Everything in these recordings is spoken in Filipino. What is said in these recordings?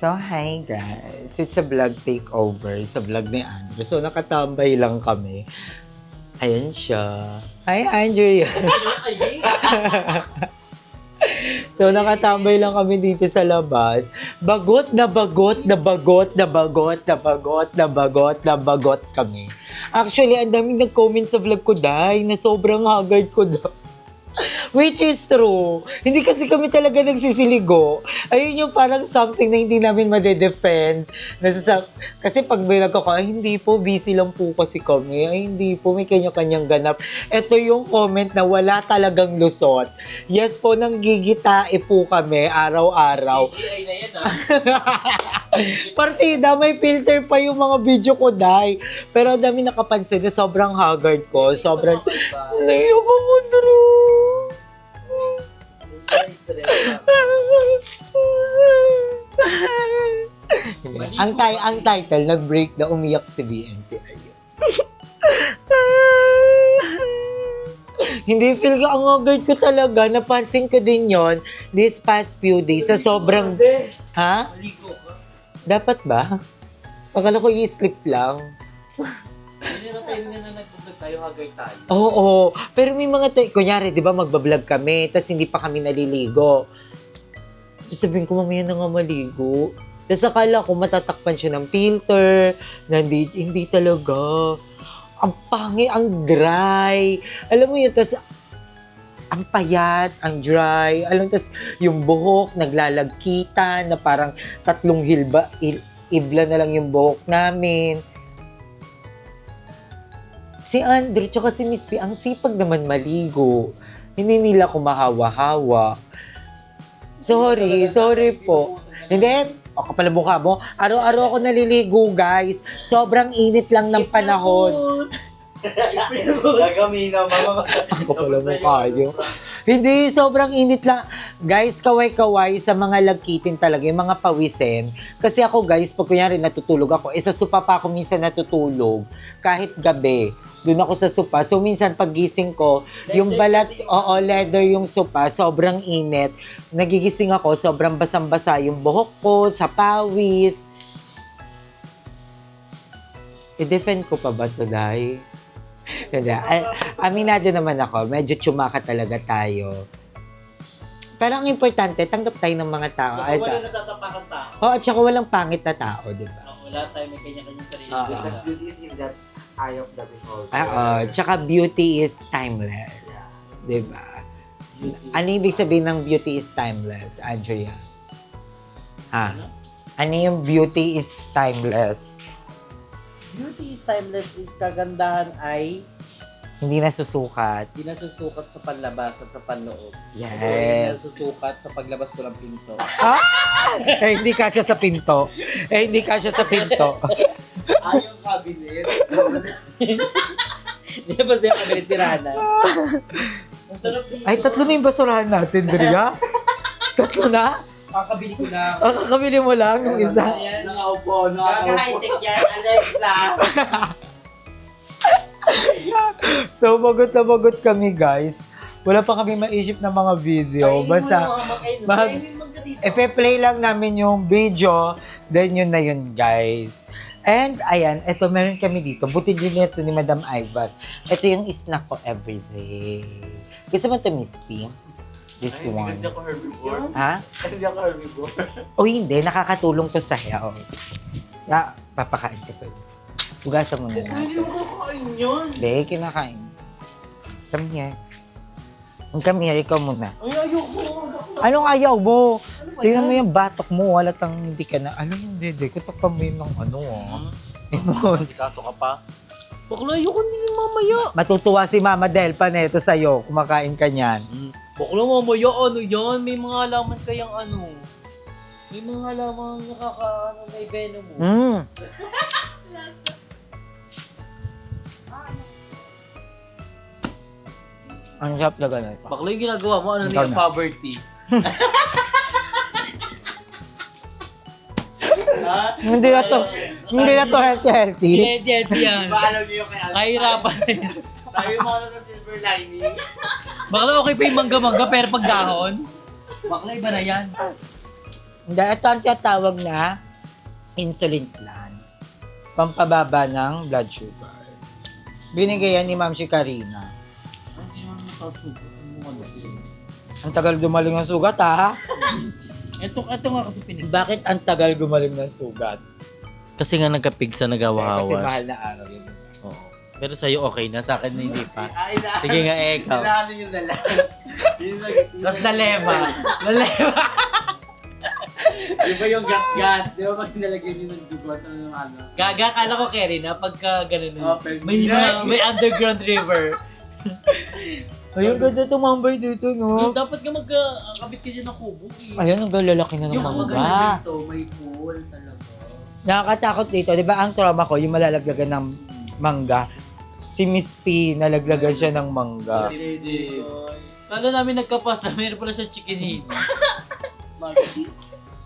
So, hi guys. It's a vlog takeover sa vlog ni Andrew. So, nakatambay lang kami. Ayan siya. Hi, Andrew. So, nakatambay lang kami dito sa labas. Bagot na bagot na bagot na bagot na bagot na bagot na bagot kami. Actually, ang daming nag-comment sa vlog ko, Day, na sobrang haggard ko daw. Which is true. Hindi kasi kami talaga nagsisiligo. Ayun yung parang something na hindi namin madedefend. Kasi pag may nagkaka, ay hindi po, busy lang po kasi kami. Ay hindi po, may kanya-kanyang ganap. Ito yung comment na wala talagang lusot. Yes po, nanggigitae po kami araw-araw. AGI na yan, Partida, may filter pa yung mga video ko, Day. Pero ang dami nakapansin na sobrang haggard ko. Sobrang... Layo ko mo, Drew. Ang title, nag-break na umiyak si BNT. Hindi, feel ko, ang haggard ko talaga. Napansin ko din yon this past few days sa sobrang... Ha? Dapat ba? Akala ko i-sleep lang. Hindi na tayo na nag-vlog tayo, haggard tayo. Oo. Pero may mga kunyari, di ba, magbablog kami, tapos hindi pa kami naliligo. Tapos sabihin ko, mamaya na nga maligo. Tapos akala ko matatakpan siya ng filter, na hindi talaga. Ang pangit, ang dry. Alam mo yun, tapos ang payat, ang dry. Alam, tapos yung buhok, naglalagkita, na parang tatlong ibla na lang yung buhok namin. Si Andrew, tsaka si Miss P, ang sipag naman maligo. Hindi nila ko mahawa-hawa. Sorry po. Hindi, o kapal mukha mo. Araw-araw ako naliligo, guys. Sobrang init lang ng panahon. Gagamina, mama. Ako pala mukha nyo. Hindi, sobrang init lang. Guys, kaway-kaway sa mga lagkitin talaga, yung mga pawisin. Kasi ako, guys, pag kunyari natutulog ako, sa sopa pa ako minsan natutulog. Kahit gabi. Doon ako sa sopa. So, minsan paggising ko, yung balat, leather yung sopa, sobrang init. Nagigising ako, sobrang basang-basa yung buhok ko, sa pawis. I-defend ko pa ba ito, Day? Aminado naman ako, medyo tsumaka talaga tayo. Pero ang importante, tanggap tayo ng mga tao. Wala natasapakan tao. Oo, at saka walang pangit na tao, di ba? Wala tayo, may kanya-kanyang sarili. Because beauty is in that eye of the beholder. Tsaka beauty is timeless. Di ba? Ano ibig sabihin ng beauty is timeless, Andrea? Ha? Ano yung beauty is timeless? Beauty is timeless is kagandahan ay Hindi nasusukat. hindi nasusukat sa panlabas at sa panloob. Hindi Yes. nasusukat sa paglabas ko ng pinto. Hindi kasya sa pinto. Hindi kasya sa pinto. Yung cabinet. Hindi ba siya cabinet tirana? Ang sarap dito. Ay, tatlo na yung basurahan natin, Dria. Tatlo na? Kakabili ko lang. Kakabili mo lang yung isa. Ayan. Nakaupo. Kaka-high-tech yan, Alexa. So, bagot na bagot kami, guys. Wala pa kami maisip na mga video. Basta, ipe-play lang namin yung video, then yun na yun, guys. And, ayan, ito, meron kami dito. Buti din ito ni Madam Ivan. Ito yung snack ko everyday. Gusto mo ito, Miss P? This one. Hindi ako herbivore. Ha? Hindi ako herbivore. O hindi, nakakatulong to sa health. Papakain ko sa'yo. Hugasan mo na lang. Hindi ko kakain yun. Hindi, kinakain. Come here. Come here, ikaw muna. Ay, ayoko. Anong ayaw mo? Tingnan mo yung batok mo, halatang hindi ka na. Ano yung dede? Kutok mo yung Emon. Kaso ka pa. Bakla, ayoko nila mamaya. Matutuwa si Mama Delpa neto sa'yo, kumakain ka niyan. Bakla, mamaya, ano yan? May mga halaman kayang ano. May mga halaman may venom mo. Ang sarap na ganun. Bakla, yung ginagawa mo, ano Ikaw niya, na. poverty. Hindi na to healthy. Hindi yan. Paano niyo kay Alpha? Kahirapan na yan. Tayo mga na silver lining. Bakla, okay pa yung mangga-mangga, pero pag dahon, bakla, iba na yan. Ito ang tinatawag na insulin plan. Pampababa ng blood sugar. Binigay yan ni Ma'am si Karina. Ang tagal gumaling ng sugat, ha? Ito nga kasi Bakit ang tagal gumaling ng sugat? Kasi nga nagkapigsa, Kasi nagawahawas. mahal na araw yun. Oo. Pero sa'yo okay na, sa akin na hindi pa. Ay, na. Sige nga, ikaw. Sinalo yun na lang. Tapos nalema. Nalema. Di ba yung gat-gat? Di ba pag nilagyan yun ng dugo at ano? Gaga, kala ko, Kerry, na pagka ganun, Open. may underground river. Ayun, ganda tumambay dito, no? Dapat nga magkabit ka dyan ng kubo. Ayun, ang lalaki na ng Yung mangga. maganda dito, may pool talaga. Nakakatakot dito, di ba ang trauma ko, yung malalaglagan ng mangga. Si Miss P, nalaglagan siya ng mangga. Hindi. Kala namin nagkapasa, meron pala siya chicken head.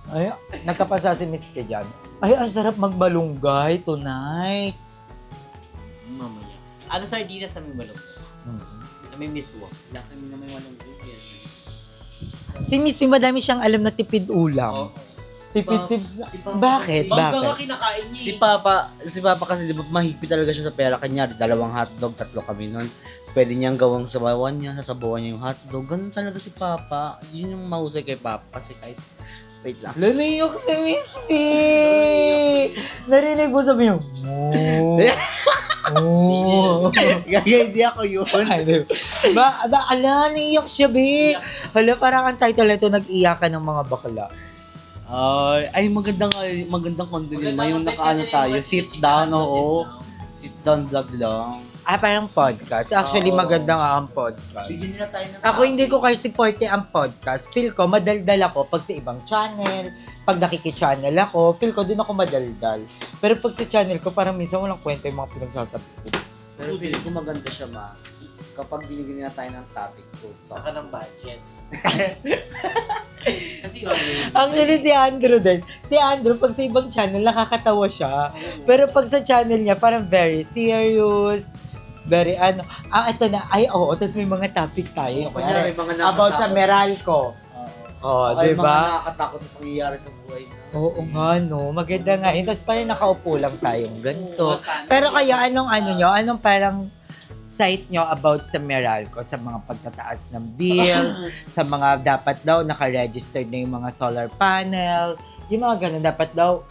Ay, nagkapasa si Miss P dyan. Ay, ang sarap magbalunggay tonight. Mamaya. Ano sardinas na may balong? Mhm. Na may miswa. Laki na may walong yan. Si Miss P, madami siyang alam na tipid ulam. Tipid tips na. Bakit? Mangga nga Bakit? kinakain niya. Si Papa kasi di ba mahigpit talaga siya sa pera. Kanyari, 2 hotdog, 3 kami nun. Pwede niyang gawang sabawan niya, sasabawan niya yung hotdog. Ganun talaga si Papa. Yun yung mahusay kay Papa kasi kahit, wait lang. Lanayok si Miss P! Narinig mo sabi yung, oh. Gaya, hindi ako yun. Ala, naiyak siya, be. Hala, parang ang title ito, nag-iyakan ng mga bakla. Ay, magandang content yun. Na yung nakaano tayo, sit down, oo. Sit down vlog lang. Parang podcast. Actually, Oo. maganda nga ang podcast. Bigyan nila tayo ng Ako hindi ko kasi supporte ang podcast. Feel ko, madaldal ako pag sa ibang channel. Pag nakiki-channel ako, feel ko din ako madaldal. Pero pag sa channel ko, parang minsan walang kwento yung mga pinagsasabi ko. Pero feeling ko maganda siya, ma. Kapag binigyan nila tayo ng topic ko. Saka ng budget. Kasi yun. Actually, si Andrew din. Si Andrew, pag sa ibang channel, nakakatawa siya. Pero pag sa channel niya, parang very serious. Very ano. Ito na. Ay, oo. Tapos may mga topic tayo. Kunyari, may mga About sa nakakatakot. Meralco. Oh, Ay, di mga ba? nakakatakot na pangyayari sa buhay na. Oo nga, no. Maganda nga. Yun. Tapos parang nakaupo lang tayong ganito. Pero kaya anong ano nyo? Anong parang site nyo about sa Meralco? Sa mga pagtataas ng bills? Sa mga dapat daw naka-registered na yung mga solar panel? Yung mga ganun. Dapat daw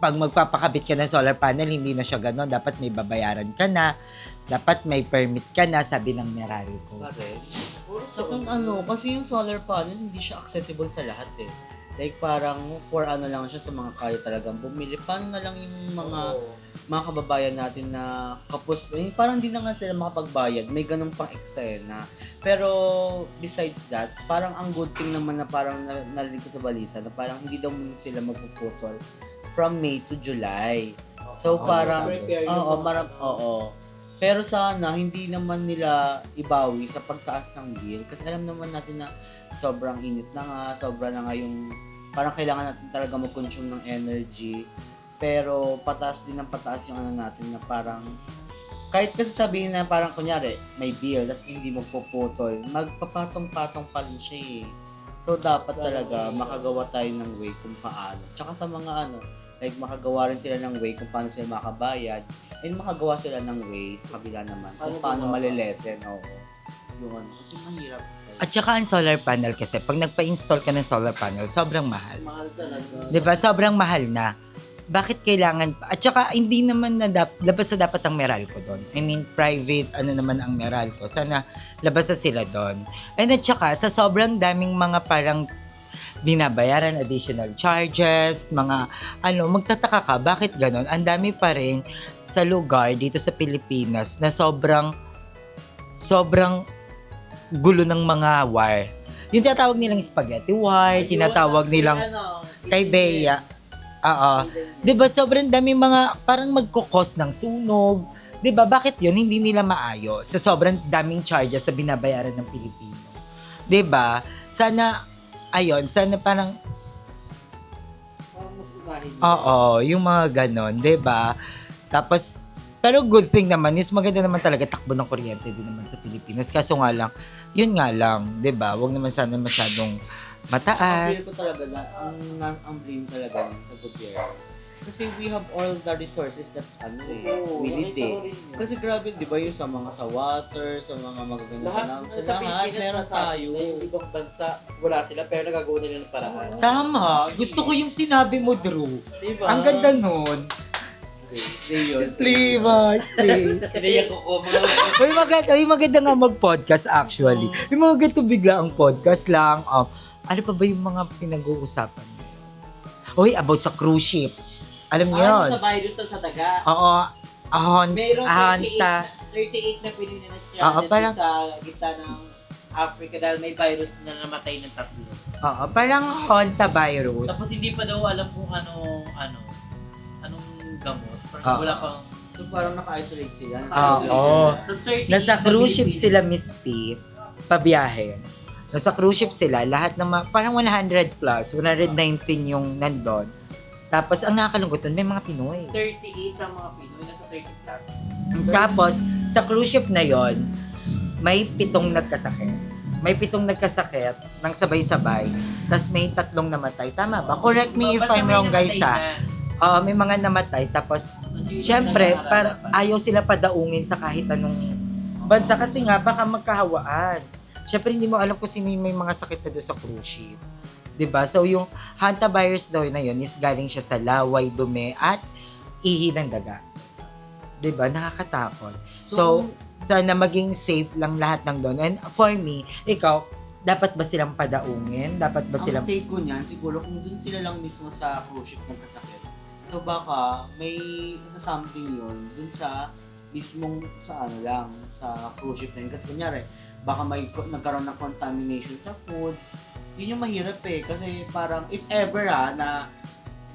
pag magpapakabit ka ng solar panel, hindi na siya ganun. Dapat may babayaran ka na. Dapat may permit ka na, sabi ng Meralco. Sa kung ano, kasi yung solar panel, hindi siya accessible sa lahat eh. Like parang for ano lang siya sa mga kaya talagang bumili. Paano na lang yung mga kababayan natin na kapos, parang hindi na nga sila makapagbayad. May ganun pang eksena. Pero besides that, parang ang good thing naman na parang narinig ko sa balita na parang hindi daw muna sila magpuputol from May to July. So parang, oo. Pero sana hindi naman nila ibawi sa pagtaas ng bill kasi alam naman natin na sobrang init na nga, sobra na nga yung parang kailangan natin talaga mag-consume ng energy. Pero pataas din ng pataas yung ano natin na parang kahit kasi sabihin na parang kunyari may bill tapos hindi magpuputol, magpapatong-patong pa rin siya eh. So dapat talaga makagawa tayo ng way kung paano. Tsaka sa mga ano, like makagawa rin sila ng way kung paano sila makabayad and makagawa sila ng way sa kabila naman kung paano malilesen. Oo. Yun. Kasi mahirap. At saka ang solar panel kasi, pag nagpa-install ka ng solar panel, sobrang mahal. Mahal talaga. Di ba? Sobrang mahal na. Bakit kailangan? At saka, hindi naman na labas na dapat ang Meralco doon. I mean, private, ano naman ang Meralco. Sana labas na sila doon. And at saka, sa sobrang daming mga parang binabayaran, additional charges, mga magtataka ka, bakit ganon? Ang dami pa rin sa lugar dito sa Pilipinas na sobrang gulo ng mga wire. Yung tinatawag nilang spaghetti wire, tinatawag nilang kay Bea. Oo. 'Di ba sobrang dami mga parang magkokos ng sunog. 'Di ba bakit 'yun hindi nila maayos sa sobrang daming charges na binabayaran ng Pilipino. 'Di ba? Sana parang yung mga ganon, 'di ba? Tapos pero good thing naman is maganda naman talaga takbo ng kuryente din naman sa Pilipinas. Kaso nga lang, yun nga lang, 'di ba? Wag naman sana masyadong Feel ko mataas. talaga na ang blame talaga yan sa gobyerno. Kasi we have all the resources that we need eh. Kasi grabe, di ba yung sa mga sa water, sa mga magagandang tanam, sa lahat, meron tayo. Yung ibang bansa, wala sila, pero nagagawa nila ng paraan. Tama. Gusto ko yung sinabi mo, Drew. Diba? Ang ganda nun. Slay, Sinaya ko ko, mga Uy, maganda nga mag-podcast actually. Yung mga ganito bigla ang podcast lang. Ano pa ba yung mga pinag-uusapan ngayon? Uy, about sa cruise ship. Alam niyo yun? sa virus na sa daga. Oo. Mayroong Ahonta. 38 na Pilipino na siya Oo, parang- sa gitna ng Africa dahil may virus na namatay ng 3. Oo, parang Honta virus. Tapos hindi pa daw alam kung anong gamot. Parang Oo. wala pang... So parang naka-isolate sila. Oo. Tapos 38 Nasa na cruise ship Pilipino. sila, Miss P, pabiyahe. Nasa cruise ship sila, lahat ng parang 100 plus, 119 yung nandun. Tapos, ang nakakalungkot nun, may mga Pinoy. 38 ang mga Pinoy, nasa 30 plus. Tapos, sa cruise ship na yon, may 7 nagkasakit. May 7 nagkasakit ng sabay-sabay. Tapos may 3 namatay. Tama ba? Correct me if Basta I'm may wrong, guys, namatay ha? na. May mga namatay. Tapos, Kasi yun syempre, yung nag-aaralan pa. ayaw sila padaungin sa kahit anong bansa. Kasi nga, baka magkahawaan. Syempre, hindi mo alam kung sino yung may mga sakit na doon sa cruise ship. 'Di ba? So, yung hantavirus daw na yun is galing siya sa laway, dumi, at ihi ng daga. 'Di ba? Nakakatakot. So, sana maging safe lang lahat ng doon. And for me, ikaw, dapat ba silang padaungin? Dapat ba silang... Ang take ko niyan, siguro kung dun sila lang mismo sa cruise ship nagkasakit. So baka may sa something yun dun sa mismong sa sa cruise ship na yun. Kasi kunyari, baka may nagkaroon ng contamination sa food. Yun yung mahirap eh. Kasi parang if ever na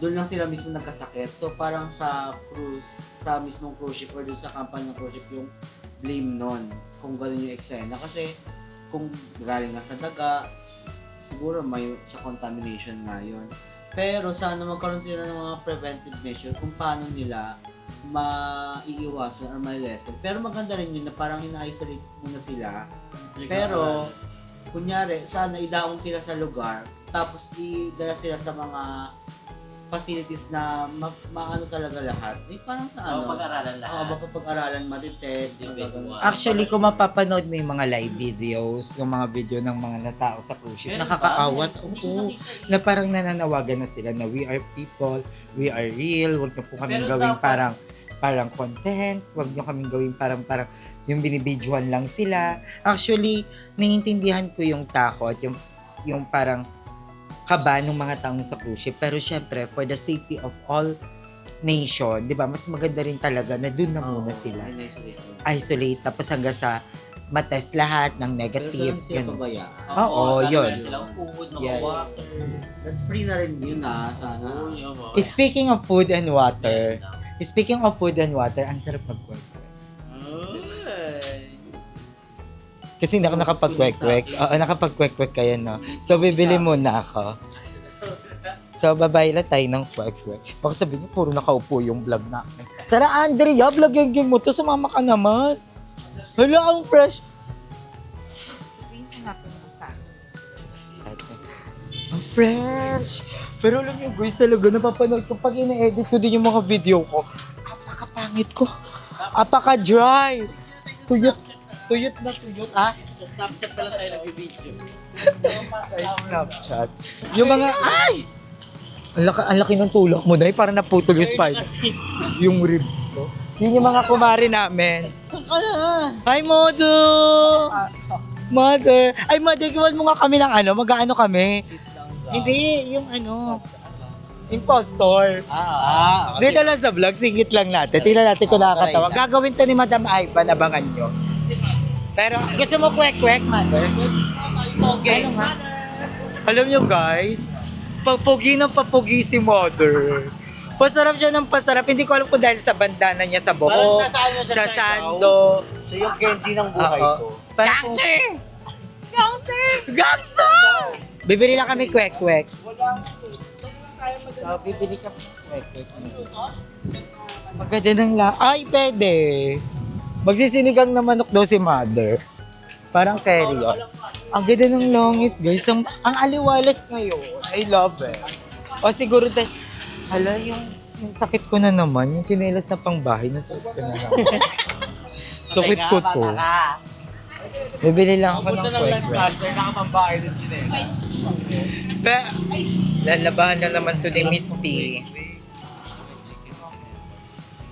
doon lang sila mismo nagkasakit. So parang sa mismong cruise ship or doon sa company ng cruise ship yung blame nun. Kung gano'n yung eksena. Kasi kung galing nga sa daga, siguro may sa contamination nga yun. Pero sana magkaroon sila ng mga preventive measure kung paano nila maiiwasan or ma-lessen. Pero maganda rin yun na parang ina-isolate muna sila. Pero, kunyari, sana idaong sila sa lugar, tapos idala sila sa mga facilities na maano talaga lahat. Parang sa Pag-aralan lahat. mapapag-aralan, matitest. Actually, kung mapapanood mo yung mga live videos, yung mga video ng mga natao sa cruise ship, Meron nakakaawat. ba? Oo. Na parang nananawagan na sila na we are people, we are real, huwag na po kaming Pero gawing dapat- parang content, huwag nyo kaming gawing parang yung binibidyohan lang sila. Actually, naiintindihan ko yung takot, yung parang kaba ng mga taong sa cruise ship. Pero syempre, for the safety of all nation, di ba, mas maganda rin talaga na dun na muna sila. Isolate, tapos hanggang sa matest lahat ng negative. Pero sila Yun. pabayaan. Oo, yun. Meron silang food, mga Yes. water. That free na rin yun sana. Oo, yun, mga- Speaking of food and water, ang sarap mag-kwek-kwek. Ay. Kasi hindi ako nakapag-kwek-kwek. Oo, nakapag-kwek-kwek kayo, no? So, bibili muna ako. So, babay lang tayo ng kwek-kwek. Baka sabihin niyo, puro nakaupo yung vlog namin. Tara, Andrea, vlog-gang mo to. Sumama ka naman. Hala, ang fresh. Sabihin ko nga ang fresh. Pero alam niyo, guys, talaga napapanood ko pag ina-edit ko din yung mga video ko. Apakapangit ko. Apaka-dry. Tuyot na tuyot. Sa Snapchat pala tayo nag-video. Ay, Snapchat. Yung mga, ay! Ang laki ng tulak mo, Day. Parang naputol yung spider. Yung ribs ko. Yun yung mga kumari namin. Hi, Modo! Mother! Ay, Mother, gawan mo nga kami ng mag-ano kami. Hindi, yung impostor. Dito lang sa vlog, singit lang natin. Tingnan natin kung nakakatawa. Gagawin to ni Madam Ivan, abangan nyo. Pero, gusto mo kwek-kwek, Mother? Okay. Ano nga? Alam nyo guys, papugi ng papugi si Mother. Pasarap siya ng pasarap. Hindi ko alam kung dahil sa bandana niya sa buhok, sa sando. Siya yung Kenji ng buhay ko. Gangster! Gangster! Bibili lang kami kwek-kwek. So, bibili kami ng kwek-kwek. Maganda ng Ay, pwede. Magsisinigang na manok daw si Mother. Parang carry-on. Ang ganda ng langit, guys. Ang aliwalas ngayon. I love it. O siguro hala, yung sakit ko na naman. Yung chinelas na pangbahay, nasuot ko na naman. Sakit ko to. Bibili lang ako ng kwek-kwek. nakapambahay ng chinela. Lalabahan na naman to ni Miss P.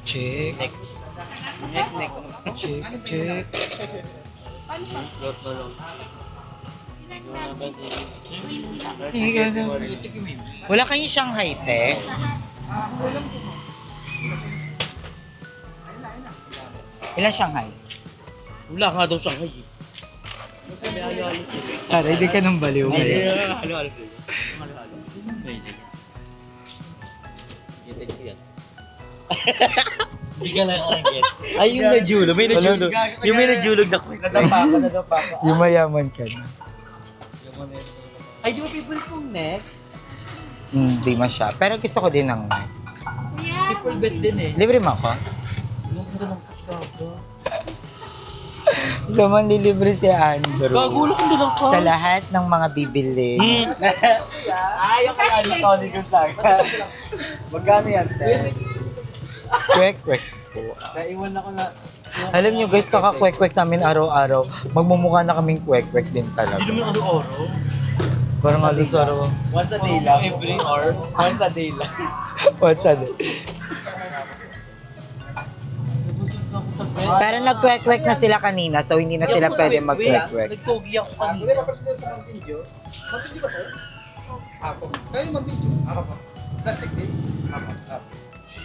Check. Check. Wala kayong Shanghai, te? Ilan Shanghai? Wala nga daw siya ngayon. Tara, hindi ka nang baliw ngayon. Halo-halo sila. Halo-halo. Bigyan lang ako ng get. Ay, yung najulog. May najulog. Yung may najulog na kwek. Nadapa ka. Yung mayaman ka na. Ay, di ba people mong neck? Hindi masya. Pero gusto ko din ng People bet din eh. libre mo ako? So, manlilibre si Andrew. Gagulo kong din ako. Sa lahat ng mga bibili. Ayaw kaya ni Tony Gonzaga. Magkano yan, te? Kwek-kwek po. Naiwan ako na... Alam nyo guys, kaka-kwek-kwek namin araw-araw. Magmumukha na kaming kwek-kwek din talaga. Hindi mo ano-oro. Parang alis araw. Once a day lang. Every hour. Once a day lang. What's that? Pero nag-kwek-kwek na sila kanina, so hindi na sila pwede mag-kwek-kwek. Nagpogi ako kanina. Wala pa sa Mountain Dew. Mountain Dew ba sa'yo? Ako. Kaya yung Mountain Dew? Ako pa. Plastic din? Ako.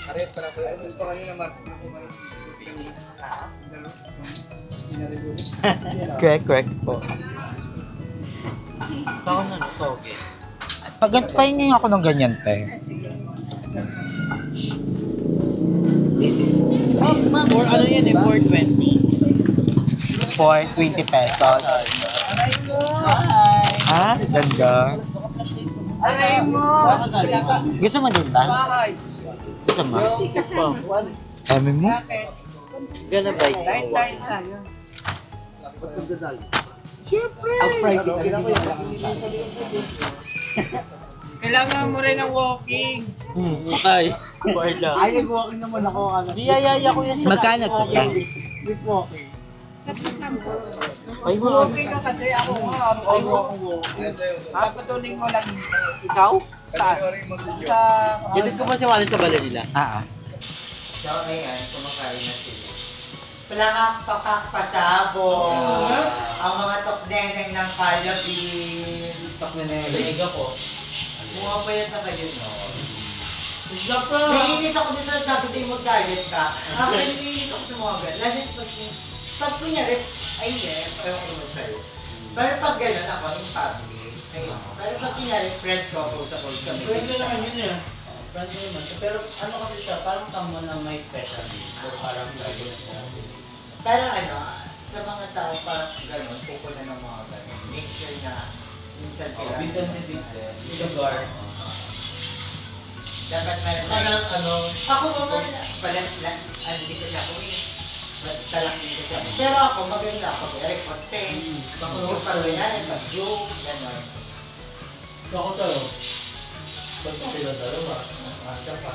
Karehas pa lang po. Ano gusto kanina Martin? Kwek-kwek po. Sa akin ano, toge. Pahingin ako ng ganyan, te. This is For ano yan eh, 420. for 20 pesos. Ha? Ganda. Gusto mo din ba? Gusto mo? Kami mo? Gana bike. Ang price Kailangan mo rin ng walking. Ay. Ay, nag-walking naman ako. Niyayaya ko yan siya. Magkano to, te? With walking. Ay, walking ka kasi ako nga. Ay, walking. Papatuloy mo lang. Ikaw? Sa... Gitid ko pa si Wallace sa bala nila. So, ayan, kumakain na sila. Palakak pasabog. Ang mga tokneneng ng Calabin. Nainig ako. Pumapayat na kayo, no? Isla pa! Naiinis ako din sa sabi sa'yo mag-diet ka. Ako naiinis ako sa mga ganyan. Lalo pag kunyari, ay ayaw ko naman sa'yo. Pero pag gano'n ako, in public. Ayun. Pero pag kunyari, friend ko, kausap-usap kami. Pwede naman yun eh. Pwede naman siya. Pero ano kasi siya, parang someone na may special needs. So parang sabi na Pero ano, sa mga tao parang gano'n, pupuna ng mga gano'n. Make sure na minsan kailangan. be sensitive din. Sugar. Dapat meron Parang ano, Ako naman, ano din kasi ako eh. Talak din kasi ako. Pero ako, maganda ako. Kaya content, pag-parwayan, pag-joke, gano'n. ako taro. Ba't ko pinataro ba? Asya pa.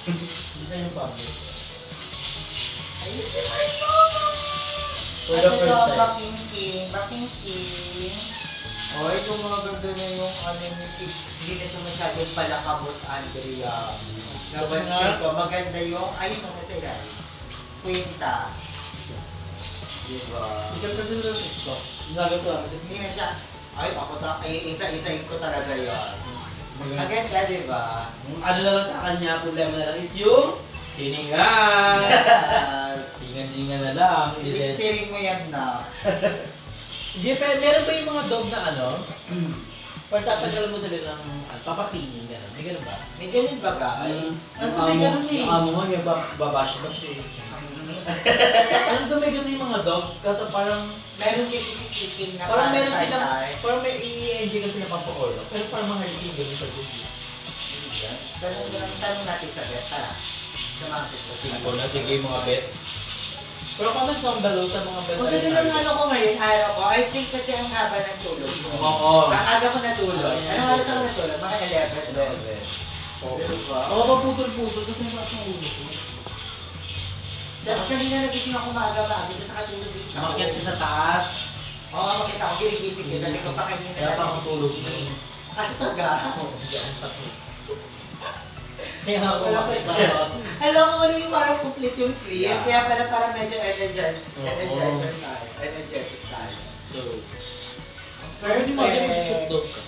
Hindi na yung public. Ayun si Marco! For the first time. Baking King. Oh, ito mga ganda na yung anime. Hindi na siya masyadong palakabot, Andrea. Napansin ko, maganda yung, ayun ang nasa ilan. Quinta. Diba? Ikaw sa sunod ito. Nagagawa kasi Hindi na siya, ay isa-isahin ko talaga yun. Maganda, diba? ano na lang sa kanya, problema na lang is yung hininga. Yes. Hinga-hinga na lang. Steering mo yan na. Hindi, pero meron ba yung mga dog na ano? Pag tatagal mo talaga ng papapining, gano'n. May gano'n ba? May ganun ba guys? Ano ba may gano'n eh? Yung amo mo, yung babash-bash eh. Ano ba may gano'n yung mga dog? Kasi parang, Meron kasi si Kicking na parang meron parang silang, tartar. parang may i-enjoy ka sila pampakolo. Pero parang mga hindi gano'n sa dog. Tanong natin sa bet, tara. Sa mga Sige po na, sige mga bet. Pero comment down below sa mga benta. Maganda ng ano ko ngayon, araw ko. I think kasi ang haba ng tulog ko. Oo. Ang aga ko natulog. Anong oras ako natulog? Mga 11. Oo, paputol-putol kasi nasa ang ulo ko. Tapos kanina nagising ako maaga-maaga. Tapos nakatulog din ako. Umakyat ka sa taas. Oo, makita ko. Ginigising ko. Kasi kung pa kanina Kaya pa ako tulog mo. At taga. Kaya ako makita. Alam ko ano yung parang complete yung sleep. Yeah. Kaya pala para medyo energizer Oo. tayo. Energetic tayo. So, pero hindi mo mag-shoot daw siya.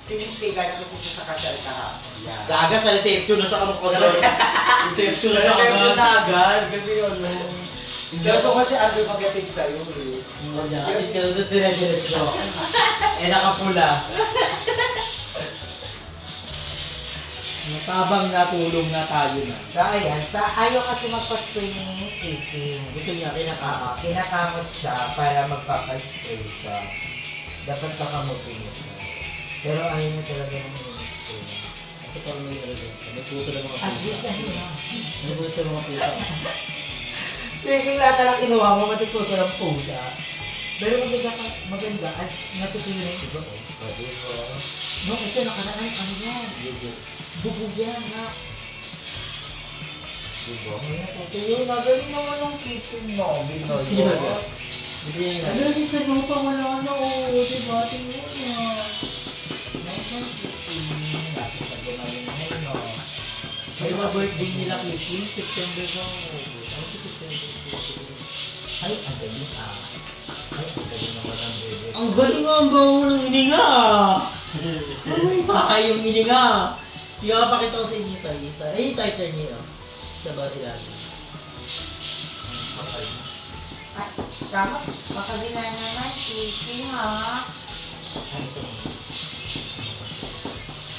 Si Miss P, gano'n kasi siya sa kasal kahapon. Yeah. Gaga sa reception na siya ano ko doon. Reception na siya Reception agad. na agad. Kasi ano. Pero ko kasi Andrew magating sa'yo eh. Atit ka doon, tapos dire-diretso. Eh, nakapula. Matabang natulong na tayo na. So ayan, ayaw kasi magpa-spray ni Kiki. Gusto niya, kinakama. Kinakamot siya para magpapaspray siya. Dapat kakamutin mo siya. Pero ayaw mo talaga ng spray. Ito parang may talaga. May puto ng mga At puta. least ano na. May puto ng mga puta. Thinking lahat lang kinuha mo, matikuto ng pusa. Pero maganda as natutunan yung iba ko. No, ito nakaraan, ano yan? Bubog yan, ha? Diba? May natutuyo. Nagaling naman ng kitchen mo. Binoy. Hindi niya yun. Ano din sa lupa wala na, oh. Diba? Tingnan mo. Nice ng kitchen. Natin sa gumaling na yun, no? May mga birthday nila Kitty, September ba? Ano si September? Ay, ang galing, ah. Ay, ang galing naman ang bebe. Ang galing nga ang bango ng hininga! Ay, kakayong hininga! Kaya pakita ko sa inyo tayo. Ay, tighter niya. Sa body natin. Ay, tama. Makagina naman, kitchen, ha? Ano ito?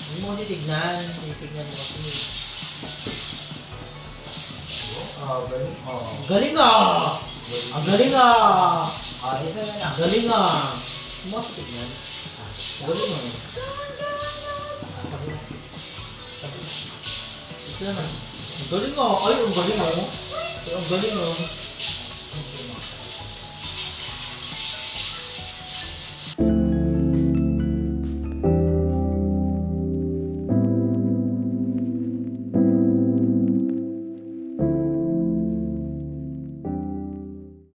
Hindi mo titignan. Titignan mo kasi. Oh, galing. Oh. Ang galing ah! Ang galing ah! Ah, isa na lang. Ang galing ah! Hindi mo titignan. Ang galing ah. Ito naman. Ang galing ah! Ay, ang galing ah! Ay, ang galing ah!